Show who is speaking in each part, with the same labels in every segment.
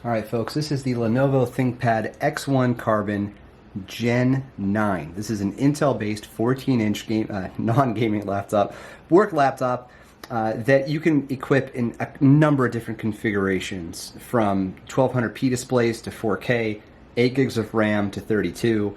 Speaker 1: All right, folks, this is the Lenovo ThinkPad X1 Carbon Gen 9. This is an Intel-based 14-inch non-gaming laptop, work laptop, that you can equip in a number of different configurations, from 1200p displays to 4K, 8 gigs of RAM to 32,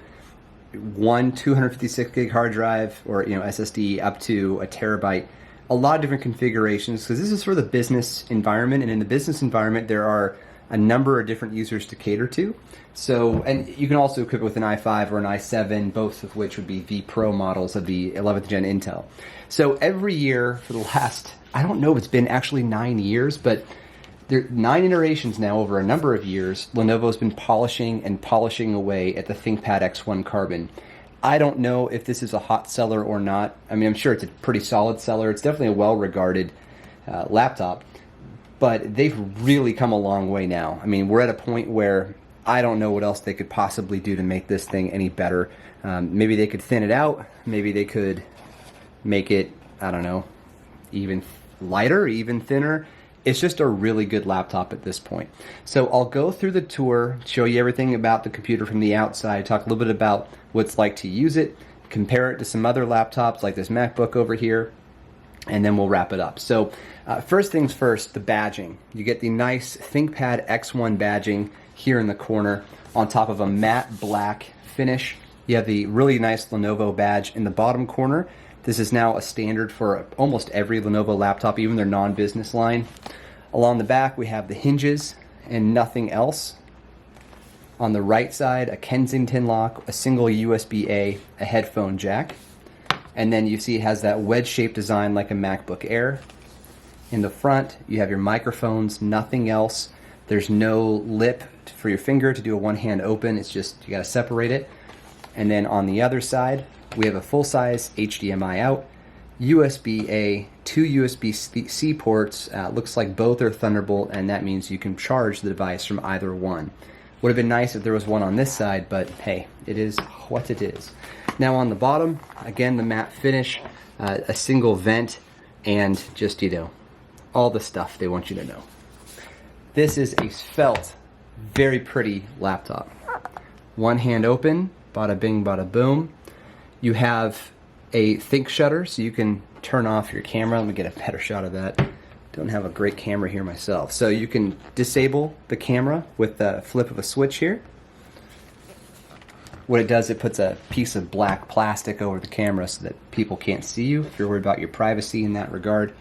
Speaker 1: one 256 gig hard drive or SSD up to a terabyte. A lot of different configurations, because this is for the business environment, and in the business environment there are a number of different users to cater to. So, and you can also equip it with an i5 or an i7, both of which would be the Pro models of the 11th gen Intel. So every year for the last, I don't know if it's been actually 9 years, but there are 9 iterations now over a number of years, Lenovo's been polishing and polishing away at the ThinkPad X1 Carbon. I don't know if this is a hot seller or not. I mean, I'm sure it's a pretty solid seller. It's definitely a well-regarded laptop. But they've really come a long way now. I mean, we're at a point where I don't know what else they could possibly do to make this thing any better. Maybe they could thin it out. Maybe they could make it, I don't know, even lighter, even thinner. It's just a really good laptop at this point. So I'll go through the tour, show you everything about the computer from the outside, talk a little bit about what it's like to use it, compare it to some other laptops like this MacBook over here, and then we'll wrap it up. So first things first, the badging. You get the nice ThinkPad X1 badging here in the corner on top of a matte black finish. You have the really nice Lenovo badge in the bottom corner. This is now a standard for almost every Lenovo laptop, even their non-business line. Along the back, we have the hinges and nothing else. On the right side, a Kensington lock, a single USB-A, a headphone jack. And then you see it has that wedge-shaped design like a MacBook Air. In the front, you have your microphones, nothing else. There's no lip for your finger to do a one-hand open. It's just, you gotta separate it. And then on the other side, we have a full-size HDMI out, USB-A, 2 USB-C ports. Looks like both are Thunderbolt, and that means you can charge the device from either one. Would have been nice if there was one on this side, but hey, it is what it is. Now on the bottom, again, the matte finish, a single vent, and just, all the stuff they want you to know. This is a felt, very pretty laptop. One hand open, bada bing, bada boom. You have a think shutter, so you can turn off your camera. Let me get a better shot of that. Don't have a great camera here myself. So you can disable the camera with the flip of a switch here. What it does, it puts a piece of black plastic over the camera so that people can't see you if you're worried about your privacy in that regard.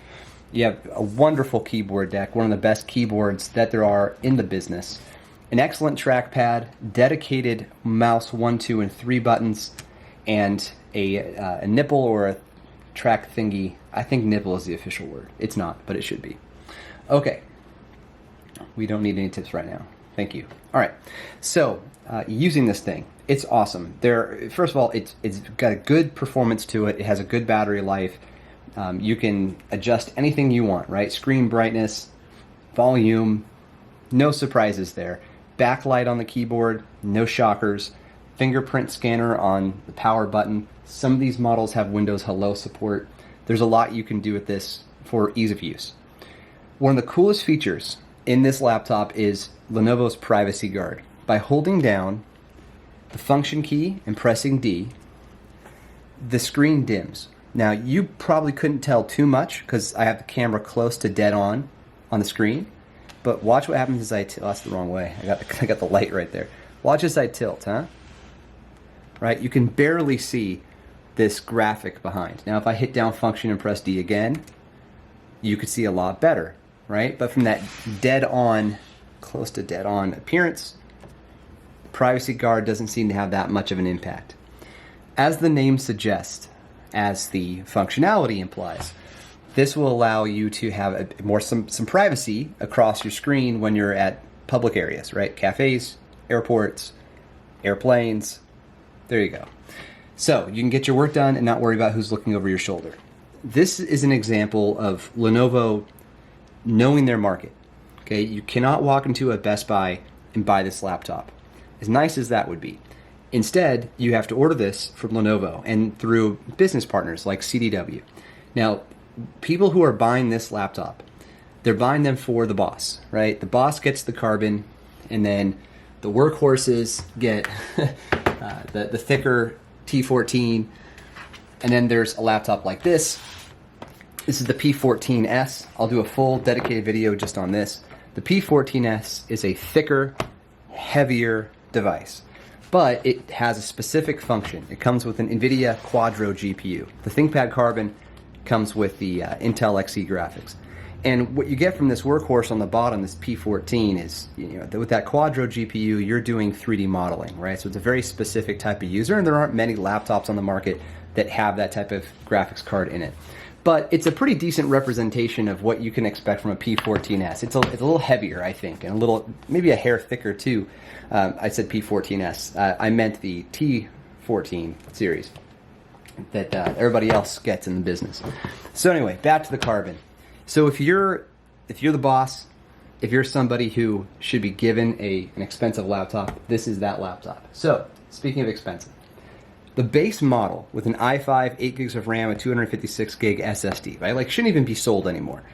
Speaker 1: You have a wonderful keyboard deck, one of the best keyboards that there are in the business. An excellent trackpad, dedicated mouse 1, 2, and 3 buttons, and a nipple or a track thingy. I think nipple is the official word. It's not, but it should be. Okay. We don't need any tips right now. Thank you. All right. So, using this thing, it's awesome. First of all, it's got a good performance to it. It has a good battery life. You can adjust anything you want, right? Screen brightness, volume, no surprises there. Backlight on the keyboard, no shockers. Fingerprint scanner on the power button. Some of these models have Windows Hello support. There's a lot you can do with this for ease of use. One of the coolest features in this laptop is Lenovo's Privacy Guard. By holding down the function key and pressing D, the screen dims. Now, you probably couldn't tell too much because I have the camera close to dead on the screen, but watch what happens as I tilt. Oh, that's the wrong way. I got the light right there. Watch as I tilt, huh? Right? You can barely see this graphic behind. Now, if I hit down function and press D again, you could see a lot better, right? But from that dead on, close to dead on appearance, Privacy Guard doesn't seem to have that much of an impact. As the name suggests, as the functionality implies, this will allow you to have some privacy across your screen when you're at public areas, right? Cafes, airports, airplanes. There you go. So you can get your work done and not worry about who's looking over your shoulder. This is an example of Lenovo knowing their market. Okay, you cannot walk into a Best Buy and buy this laptop, as nice as that would be. Instead, you have to order this from Lenovo and through business partners like CDW. Now, people who are buying this laptop, they're buying them for the boss, right? The boss gets the Carbon, And then the workhorses get the thicker T14. And then there's a laptop like this. This is the P14S. I'll do a full dedicated video just on this. The P14S is a thicker, heavier device, but it has a specific function. It comes with an NVIDIA Quadro GPU. The ThinkPad Carbon comes with the Intel Xe graphics. And what you get from this workhorse on the bottom, this P14, is, with that Quadro GPU, you're doing 3D modeling, right? So it's a very specific type of user, and there aren't many laptops on the market that have that type of graphics card in it. But it's a pretty decent representation of what you can expect from a P14S. It's a little heavier, I think, and maybe a hair thicker too. I said P14S. I meant the T14 series that everybody else gets in the business. So anyway, back to the Carbon. So if you're the boss, if you're somebody who should be given an expensive laptop, this is that laptop. So speaking of expensive, the base model with an i5, 8 gigs of RAM, a 256 gig SSD, right? Like, shouldn't even be sold anymore.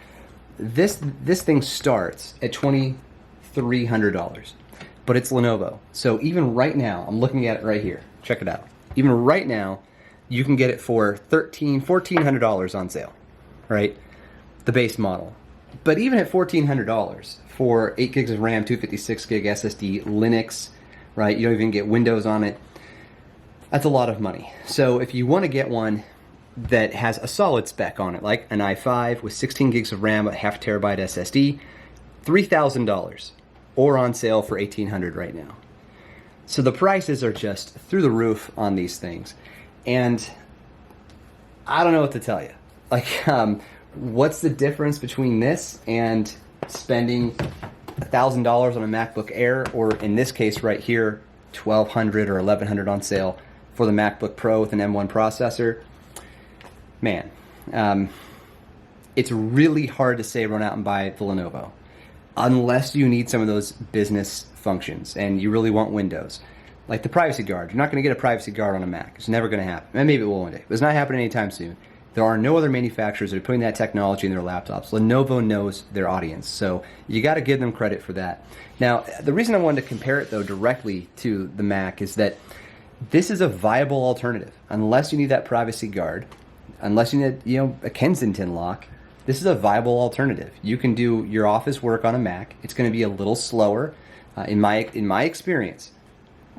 Speaker 1: This thing starts at $2,300, but it's Lenovo. So even right now, I'm looking at it right here. Check it out. Even right now, you can get it for $1,400 on sale, right? The base model. But even at $1,400 for 8 gigs of RAM, 256 gig SSD, Linux, right? You don't even get Windows on it. That's a lot of money. So if you want to get one that has a solid spec on it, like an i5 with 16 gigs of RAM, a half terabyte SSD, $3,000, or on sale for $1,800 right now. So the prices are just through the roof on these things. And I don't know what to tell you. Like, what's the difference between this and spending $1,000 on a MacBook Air, or in this case right here, $1,200 or $1,100 on sale for the MacBook Pro with an M1 processor? Man, it's really hard to say run out and buy the Lenovo, unless you need some of those business functions and you really want Windows. Like the privacy guard. You're not going to get a privacy guard on a Mac. It's never going to happen. And maybe it will one day, but it's not happening anytime soon. There are no other manufacturers that are putting that technology in their laptops. Lenovo knows their audience, so you got to give them credit for that. Now, the reason I wanted to compare it, though, directly to the Mac is that this is a viable alternative. Unless you need that privacy guard, unless you need, a Kensington lock, this is a viable alternative. You can do your office work on a Mac. It's going to be a little slower. In my experience,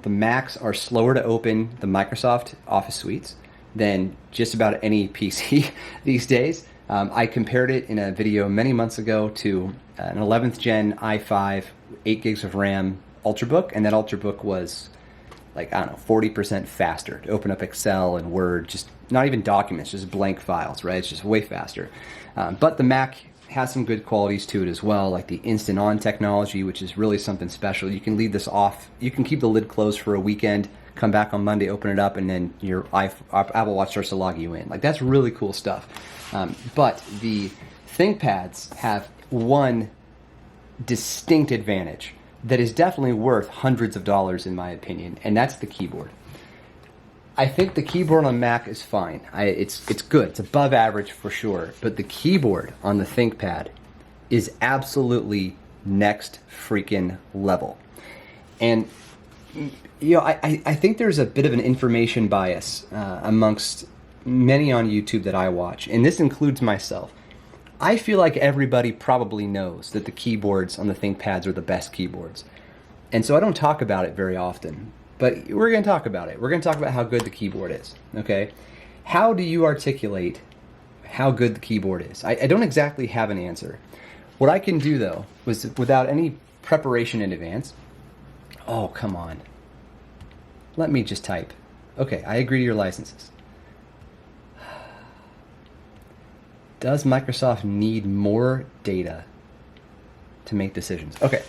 Speaker 1: the Macs are slower to open the Microsoft Office suites than just about any PC these days. I compared it in a video many months ago to an 11th gen i5, 8 gigs of RAM Ultrabook, and that Ultrabook was like, 40% faster to open up Excel and Word, just not even documents, just blank files, right? It's just way faster. But the Mac has some good qualities to it as well, like the instant on technology, which is really something special. You can leave this off, you can keep the lid closed for a weekend, come back on Monday, open it up, and then your Apple Watch starts to log you in. Like, that's really cool stuff. But the ThinkPads have one distinct advantage that is definitely worth hundreds of dollars in my opinion, and that's the keyboard. I think the keyboard on Mac is fine. It's good. It's above average for sure. But the keyboard on the ThinkPad is absolutely next freaking level. And I think there's a bit of an information bias amongst many on YouTube that I watch, and this includes myself. I feel like everybody probably knows that the keyboards on the ThinkPads are the best keyboards. And so I don't talk about it very often. But we're going to talk about it. We're going to talk about how good the keyboard is, okay? How do you articulate how good the keyboard is? I don't exactly have an answer. What I can do, though, was without any preparation in advance. Oh, come on. Let me just type. Okay, I agree to your licenses. Does Microsoft need more data to make decisions? Okay.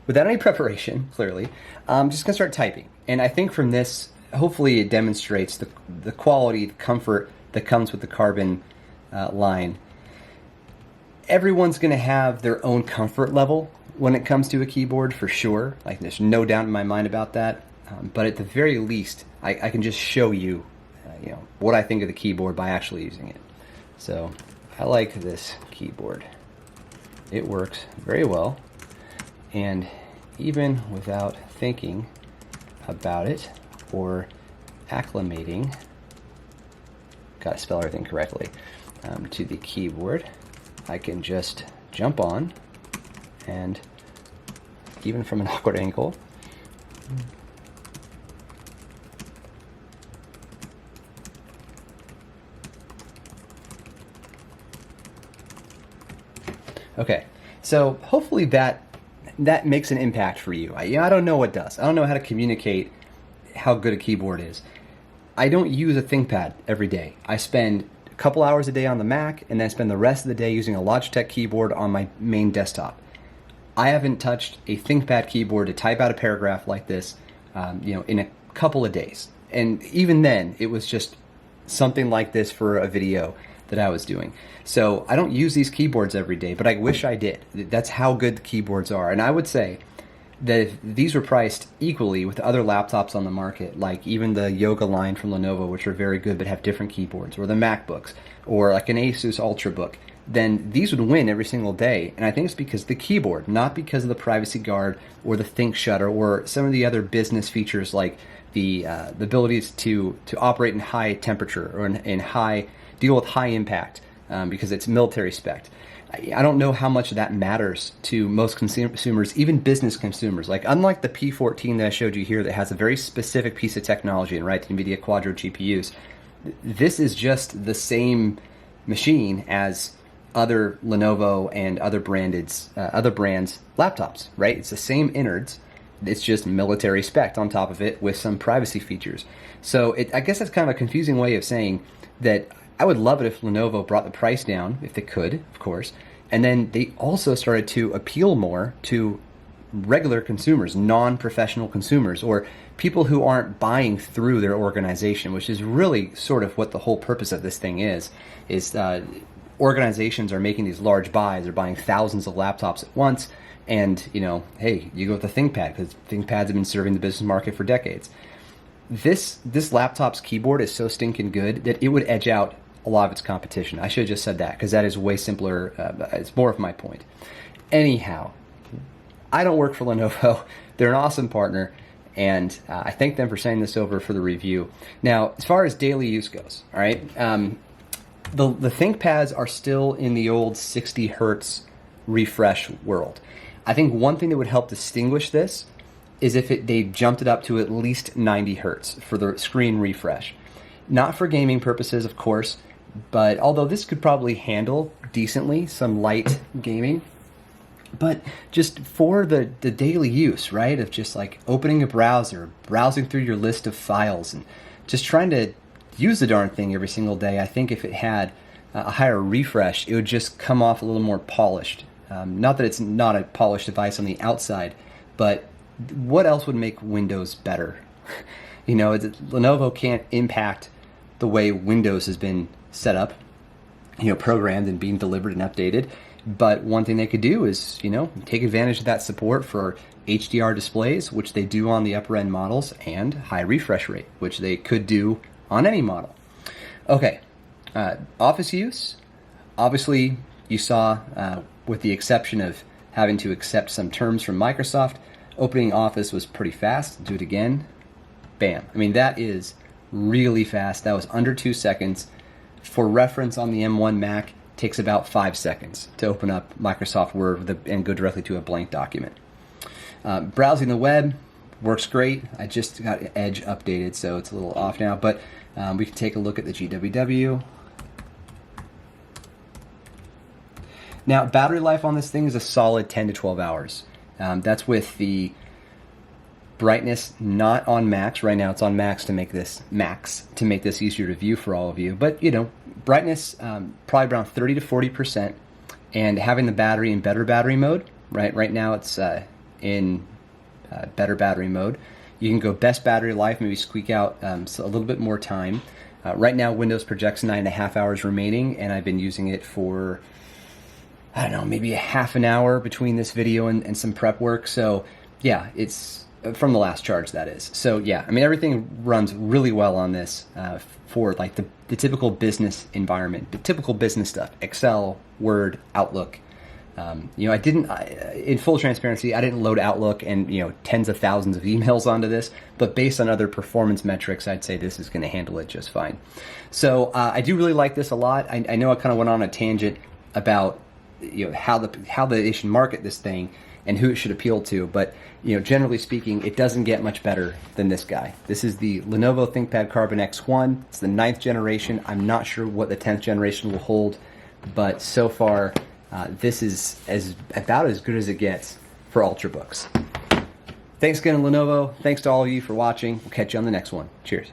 Speaker 1: Without any preparation, clearly, I'm just going to start typing. And I think from this, hopefully it demonstrates the quality, the comfort that comes with the Carbon line. Everyone's going to have their own comfort level when it comes to a keyboard, for sure. Like, there's no doubt in my mind about that. But at the very least, I can just show you, what I think of the keyboard by actually using it. So I like this keyboard. It works very well. And even without thinking about it or acclimating, gotta spell everything correctly, to the keyboard, I can just jump on and even from an awkward angle, okay, so hopefully that makes an impact for you. I don't know what does. I don't know how to communicate how good a keyboard is. I don't use a ThinkPad every day. I spend a couple hours a day on the Mac, and then spend the rest of the day using a Logitech keyboard on my main desktop. I haven't touched a ThinkPad keyboard to type out a paragraph like this, in a couple of days. And even then, it was just something like this for a video that I was doing. So I don't use these keyboards every day, but I wish I did. That's how good the keyboards are. And I would say that if these were priced equally with other laptops on the market, like even the Yoga line from Lenovo, which are very good but have different keyboards, or the MacBooks, or like an Asus Ultrabook, then these would win every single day. And I think it's because of the keyboard, not because of the privacy guard or the Think Shutter or some of the other business features like the abilities to operate in high temperature or in deal with high impact because it's military spec. I don't know how much that matters to most consumers, even business consumers. Like, unlike the P14 that I showed you here that has a very specific piece of technology, and right, the NVIDIA Quadro GPUs, this is just the same machine as other Lenovo and other brands laptops, right? It's the same innards. It's just military spec on top of it with some privacy features. So I guess that's kind of a confusing way of saying that I would love it if Lenovo brought the price down, if they could, of course, and then they also started to appeal more to regular consumers, non-professional consumers, or people who aren't buying through their organization, which is really sort of what the whole purpose of this thing is organizations are making these large buys. They're buying thousands of laptops at once, and, hey, you go with the ThinkPad, because ThinkPads have been serving the business market for decades. This laptop's keyboard is so stinking good that it would edge out a lot of its competition. I should have just said that, because that is way simpler. It's more of my point. Anyhow, I don't work for Lenovo. They're an awesome partner, and I thank them for sending this over for the review. Now, as far as daily use goes, all right, the ThinkPads are still in the old 60 hertz refresh world. I think one thing that would help distinguish this is if they jumped it up to at least 90 hertz for the screen refresh. Not for gaming purposes, of course, but although this could probably handle decently some light gaming, but just for the daily use, right, of just like opening a browser, browsing through your list of files, and just trying to use the darn thing every single day, I think if it had a higher refresh, it would just come off a little more polished. Not that it's not a polished device on the outside, but what else would make Windows better? Lenovo can't impact the way Windows has been set up, programmed and being delivered and updated. But one thing they could do is, take advantage of that support for HDR displays, which they do on the upper end models, and high refresh rate, which they could do on any model. Okay, Office use. Obviously, you saw, with the exception of having to accept some terms from Microsoft, opening Office was pretty fast. Do it again. Bam. I mean, that is really fast. That was under 2 seconds. For reference, on the M1 Mac, takes about 5 seconds to open up Microsoft Word and go directly to a blank document. Browsing the web works great. I just got Edge updated, so it's a little off now, but we can take a look at the GWW. Now, battery life on this thing is a solid 10 to 12 hours. That's with the brightness not on max. Right now it's on max to make this easier to view for all of you. But, brightness probably around 30 to 40%, and having the battery in better battery mode. Right now it's in better battery mode. You can go best battery life, maybe squeak out a little bit more time. Right now Windows projects 9.5 hours remaining, and I've been using it for, I don't know, maybe a half an hour between this video and some prep work. So yeah, it's from the last charge, that is. So yeah, I mean, everything runs really well on this for like the typical business environment, the typical business stuff, Excel, Word, Outlook, I didn't, in full transparency, I didn't load Outlook and, tens of thousands of emails onto this, but based on other performance metrics, I'd say this is going to handle it just fine. So I do really like this a lot. I know I kind of went on a tangent about, how they should market this thing and who it should appeal to, but, generally speaking, it doesn't get much better than this guy. This is the Lenovo ThinkPad Carbon X1. It's the 9th generation. I'm not sure what the 10th generation will hold, but so far, this is about as good as it gets for Ultrabooks. Thanks again, Lenovo. Thanks to all of you for watching. We'll catch you on the next one. Cheers.